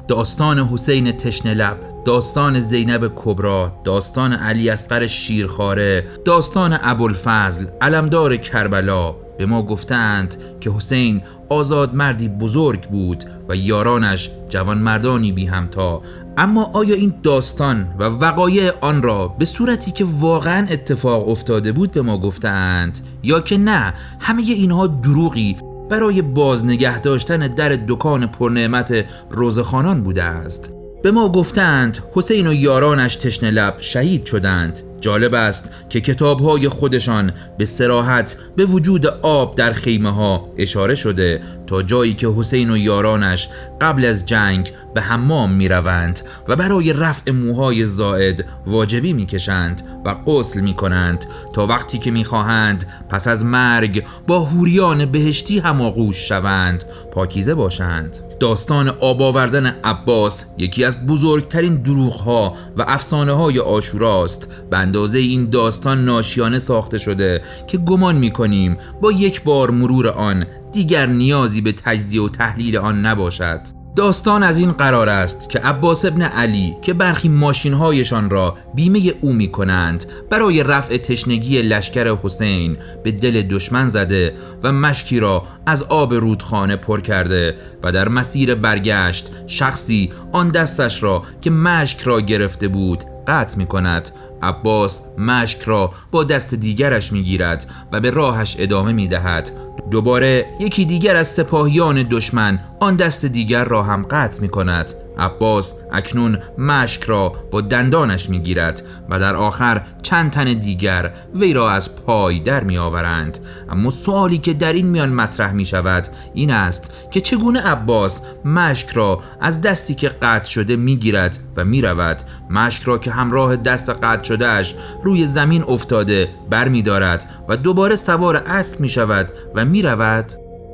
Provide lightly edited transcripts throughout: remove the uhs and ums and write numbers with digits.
داستان حسین تشنه لب، داستان زینب کبرا، داستان علی اصغر شیرخواره، داستان ابوالفضل علمدار کربلا به ما گفتند که حسین آزاد مردی بزرگ بود و یارانش جوان مردانی بی همتا. اما آیا این داستان و وقایع آن را به صورتی که واقعا اتفاق افتاده بود به ما گفتند، یا که نه همه اینها دروغی برای باز نگه داشتن در دکان پرنعمت روزخانان بوده است؟ به ما گفتند حسین و یارانش تشنه لب شهید شدند. جالب است که کتاب‌های خودشان به صراحت به وجود آب در خیمه ها اشاره شده، تا جایی که حسین و یارانش قبل از جنگ به حمام می روند و برای رفع موهای زائد واجبی می کشند و غسل می کنند تا وقتی که می خواهند پس از مرگ با حوریان بهشتی هماغوش شوند پاکیزه باشند. داستان آب آوردن عباس یکی از بزرگترین دروغ‌ها و افسانه‌های عاشوراست. به اندازه این داستان ناشیانه ساخته شده که گمان می‌کنیم با یک بار مرور آن دیگر نیازی به تجزیه و تحلیل آن نباشد. داستان از این قرار است که عباس ابن علی که برخی ماشین‌هایشان را بیمه او می‌کنند برای رفع تشنگی لشکر حسین به دل دشمن زده و مشکی را از آب رودخانه پر کرده و در مسیر برگشت شخصی آن دستش را که مشک را گرفته بود قطع می‌کند. عباس مشک را با دست دیگرش میگیرد و به راهش ادامه میدهد. دوباره یکی دیگر از سپاهیان دشمن آن دست دیگر را هم قطع میکند. عباس اکنون مشک را با دندانش میگیرد و در آخر چند تن دیگر وی را از پای در میآورند. اما سوالی که در این میان مطرح میشود این است که چگونه عباس مشک را از دستی که قطع شده میگیرد و میرود، مشک را که همراه دست قطع شدهش روی زمین افتاده بر میدارد و دوباره سوار اسب میشود و میرود.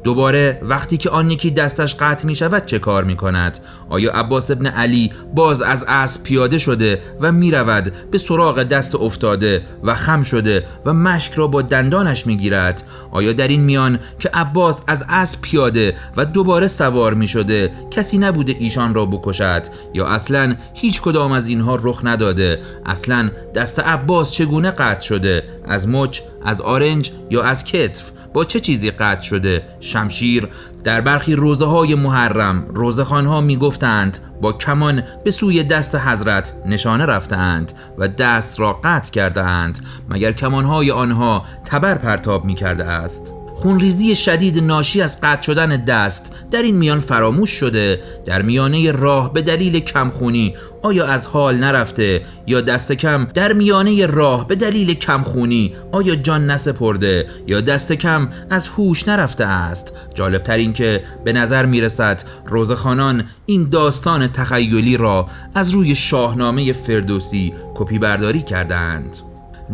دوباره وقتی که آن یکی دستش قطع می شود چه کار می کند؟ آیا عباس ابن علی باز از اسب پیاده شده و می رود به سراغ دست افتاده و خم شده و مشک را با دندانش می گیرد؟ آیا در این میان که عباس از اسب پیاده و دوباره سوار می شده کسی نبوده ایشان را بکشد؟ یا اصلا هیچ کدام از اینها رخ نداده؟ اصلا دست عباس چگونه قطع شده؟ از مچ، از آرنج یا از کتف؟ با چه چیزی قطع شده؟ شمشیر؟ در برخی روزه های محرم روزخوان ها می گفتند با کمان به سوی دست حضرت نشانه رفتند و دست را قطع کرده اند. مگر کمان های آنها تبر پرتاب می کرده است؟ خونریزی شدید ناشی از قطع شدن دست در این میان فراموش شده. در میانه راه به دلیل کمخونی آیا از حال نرفته؟ یا دست کم در میانه راه به دلیل کمخونی آیا جان نسپرده؟ یا دست کم از هوش نرفته است؟ جالبتر این که به نظر میرسد روزخوانان این داستان تخیلی را از روی شاهنامه فردوسی کپی برداری کردند.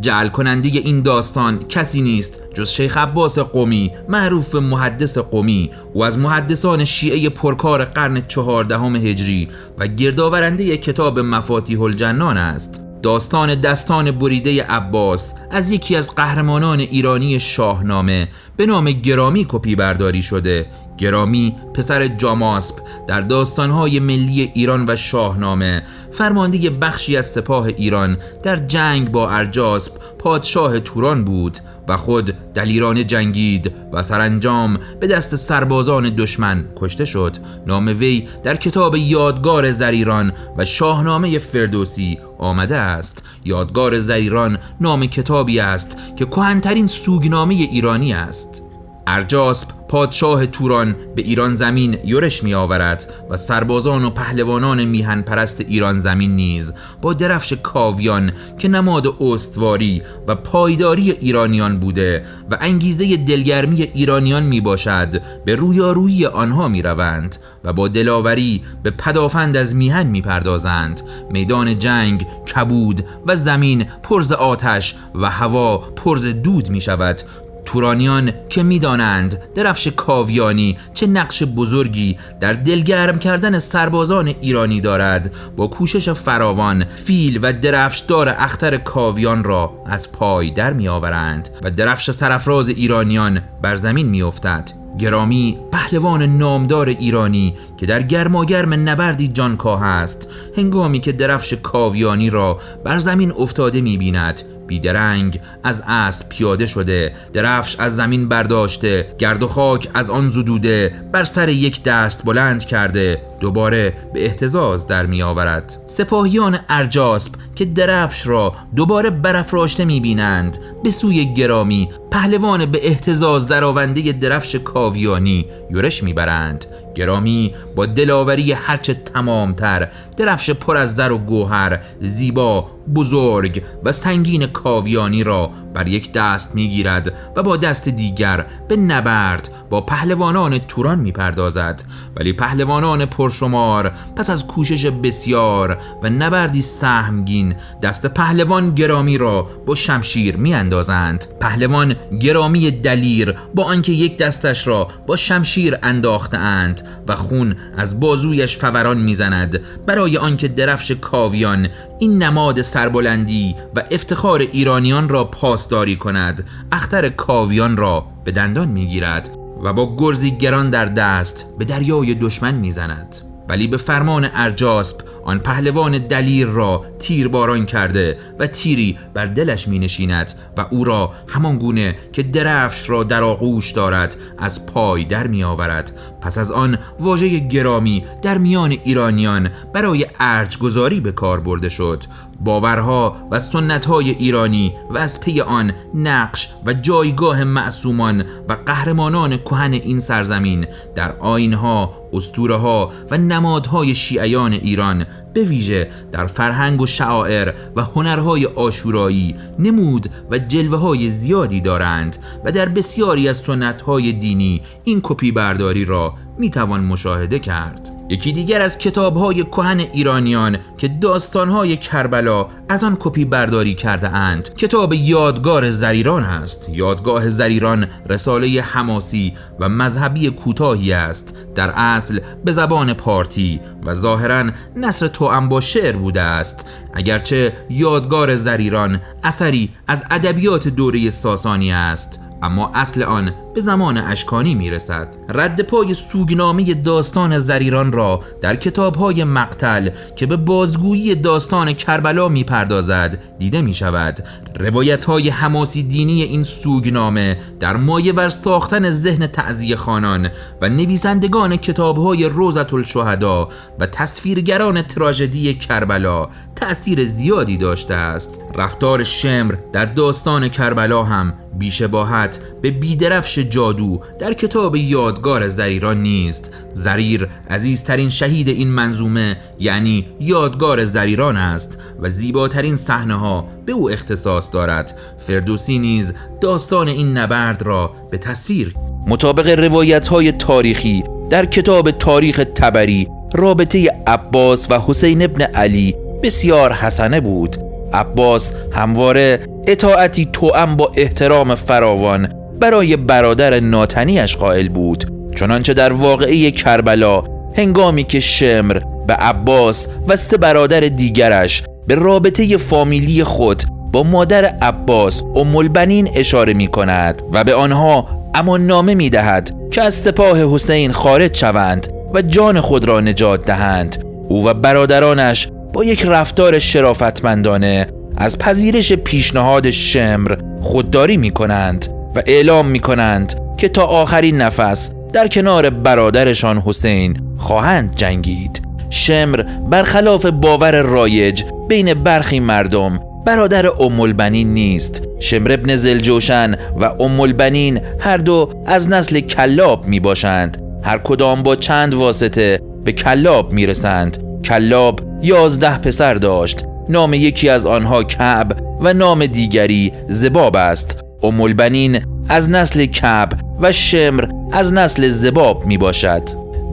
جعل کننده این داستان کسی نیست جز شیخ عباس قمی، معروف به محدث قمی و از محدثان شیعه پرکار قرن 14 هجری و گردآورنده کتاب مفاتیح الجنان است. داستان دستان بریده عباس از یکی از قهرمانان ایرانی شاهنامه به نام گرامی کپی برداری شده. گرامی پسر جاماسب در داستانهای ملی ایران و شاهنامه فرمانده بخشی از سپاه ایران در جنگ با ارجاسب پادشاه توران بود و خود دلیرانه جنگید و سرانجام به دست سربازان دشمن کشته شد. نام وی در کتاب یادگار زریران و شاهنامه فردوسی آمده است. یادگار زریران نام کتابی است که کهن‌ترین سوگنامه ایرانی است. ارجاسب پادشاه توران به ایران زمین یورش می آورد و سربازان و پهلوانان میهن پرست ایران زمین نیز با درفش کاویان که نماد استواری و پایداری ایرانیان بوده و انگیزه دلگرمی ایرانیان می باشد به رویارویی آنها می روند و با دلاوری به پدافند از میهن می پردازند. میدان جنگ کبود و زمین پر ز آتش و هوا پر ز دود می شود. تورانیان که می‌دانند درفش کاویانی چه نقش بزرگی در دلگرم کردن سربازان ایرانی دارد، با کوشش فراوان فیل و درفشدار اختر کاویان را از پای در می‌آورند و درفش سرافراز ایرانیان بر زمین می‌افتد. گرامی، پهلوان نامدار ایرانی که در گرماگرم نبردی جانکاه است، هنگامی که درفش کاویانی را بر زمین افتاده می‌بیند، بیدرنگ از اسب پیاده شده، درفش از زمین برداشته، گرد و خاک از آن زدوده، بر سر یک دست بلند کرده، دوباره به اهتزاز در می آورد. سپاهیان ارجاسپ که درفش را دوباره برافراشته می بینند، به سوی گرامی، پهلوان به اهتزاز درآونده درفش کاویانی، یورش می برند. گرامی با دلاوری هرچه تمامتر درفش پر از زر و گوهر، زیبا، بزرگ و سنگین کاویانی را بر یک دست میگیرد و با دست دیگر به نبرد با پهلوانان توران میپردازد. ولی پهلوانان پرشمار پس از کوشش بسیار و نبردی سهمگین دست پهلوان گرامی را با شمشیر میاندازند. پهلوان گرامی دلیر با آنکه یک دستش را با شمشیر انداختند و خون از بازویش فوران میزند، برای آنکه درفش کاویان، این نماد سربلندی و افتخار ایرانیان را پاسداری کند، اختر کاویان را به دندان میگیرد و با گرزی گران در دست به دریای دشمن میزند. ولی به فرمان ارجاسپ آن پهلوان دلیر را تیر باران کرده و تیری بر دلش می نشیند و او را همان گونه که درفش را در آغوش دارد از پای در می آورد. پس از آن واژه گرامی در میان ایرانیان برای ارجگذاری به کار برده شد. باورها و سنت‌های ایرانی و از پی آن نقش و جایگاه معصومان و قهرمانان کهن این سرزمین در آیین‌ها، اسطوره‌ها و نمادهای شیعیان ایران، به ویژه در فرهنگ و شعائر و هنرهای عاشورایی نمود و جلوه‌های زیادی دارند و در بسیاری از سنت‌های دینی این کپی برداری را میتوان مشاهده کرد. یکی دیگر از کتاب‌های کهن ایرانیان که داستان‌های کربلا از آن کپی برداری کرده اند، کتاب یادگار زریران است. یادگاه زریران رساله حماسی و مذهبی کوتاهی است، در اصل به زبان پارتی و ظاهراً نثر توأم با شعر بوده است، اگرچه یادگار زریران اثری از ادبیات دوره ساسانی است، اما اصل آن به زمان اشکانی میرسد. رد پای سوگنامه داستان زریران را در کتاب‌های مقتل که به بازگویی داستان کربلا میپردازد دیده میشود. روایت‌های حماسی دینی این سوگنامه در مایه‌ور ساختن ذهن تعزیه خوانان و نویسندگان کتاب‌های روضة الشهدا و تصویرگران تراژدی کربلا تأثیر زیادی داشته است. رفتار شمر در داستان کربلا هم بی‌شباهت به بیدرفش جادو در کتاب یادگار زریران نیست. زریر عزیزترین شهید این منظومه یعنی یادگار زریران است و زیباترین صحنه‌ها به او اختصاص دارد. فردوسی نیز داستان این نبرد را به تصویر مطابق روایت‌های تاریخی در کتاب تاریخ طبری، رابطه عباس و حسین ابن علی بسیار حسنه بود. عباس همواره اطاعتی توأم با احترام فراوان برای برادر ناتنیش قائل بود، چنانچه در واقعه کربلا هنگامی که شمر به عباس و 3 برادر دیگرش به رابطه فامیلی خود با مادر عباس ام البنین اشاره می کند و به آنها امان نامه می دهد که از سپاه حسین خارج شوند و جان خود را نجات دهند، او و برادرانش با یک رفتار شرافتمندانه از پذیرش پیشنهاد شمر خودداری می کنند و اعلام می کنند که تا آخرین نفس در کنار برادرشان حسین خواهند جنگید. شمر برخلاف باور رایج بین برخی مردم برادر ام البنین نیست. شمر ابن ذوالجوشن و ام البنین هر دو از نسل کلاب می باشند. هر کدام با چند واسطه به کلاب می رسند. کلاب 11 پسر داشت. نام یکی از آنها کعب و نام دیگری زباب است. ام البنین از نسل کعب و شمر از نسل زباب می باشد.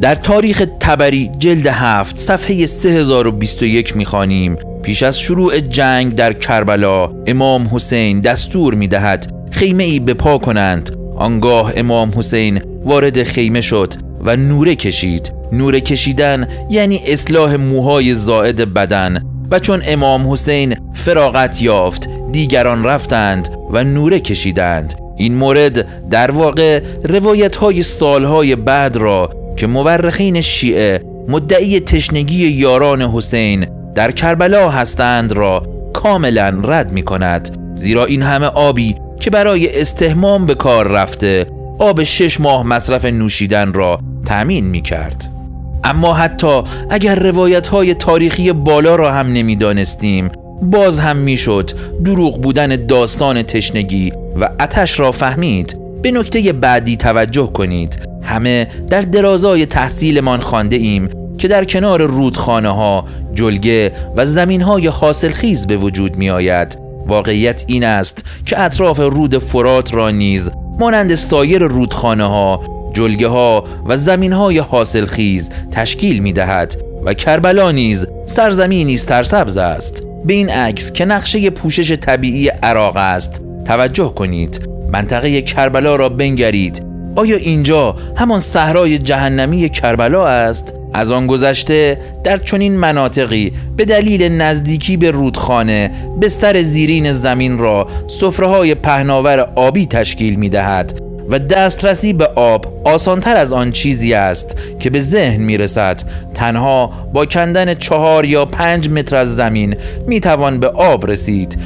در تاریخ طبری جلد 7 صفحه 3021 می خوانیم: پیش از شروع جنگ در کربلا امام حسین دستور می دهد خیمه ای به پا کنند. آنگاه امام حسین وارد خیمه شد و نوره کشید. نوره کشیدن یعنی اصلاح موهای زائد بدن، و چون امام حسین فراغت یافت دیگران رفتند و نوره کشیدند. این مورد در واقع روایت‌های سالهای بعد را که مورخین شیعه مدعی تشنگی یاران حسین در کربلا هستند را کاملا رد می کند، زیرا این همه آبی که برای استحمام به کار رفته آب 6 ماه مصرف نوشیدن را تأمین می کرد. اما حتی اگر روایت‌های تاریخی بالا را هم نمی دانستیم، باز هم می شد دروغ بودن داستان تشنگی و آتش را فهمید. به نکته بعدی توجه کنید. همه در درازای تحصیلمان خوانده ایم که در کنار رودخانه ها جلگه و زمین های حاصلخیز به وجود می آید. واقعیت این است که اطراف رود فرات را نیز مانند سایر رودخانه ها جلگه ها و زمین های حاصلخیز تشکیل می دهد و کربلا نیز سرزمینی سرسبز است. به این عکس که نقشه پوشش طبیعی عراق است توجه کنید. منطقه کربلا را بنگرید. آیا اینجا همان صحرای جهنمی کربلا است؟ از آن گذشته در چنین مناطقی به دلیل نزدیکی به رودخانه بستر زیرین زمین را سفره‌های پهناور آبی تشکیل می‌دهد و دسترسی به آب آسانتر از آن چیزی است که به ذهن می‌رسد. تنها با کندن 4 یا 5 متر از زمین می‌توان به آب رسید.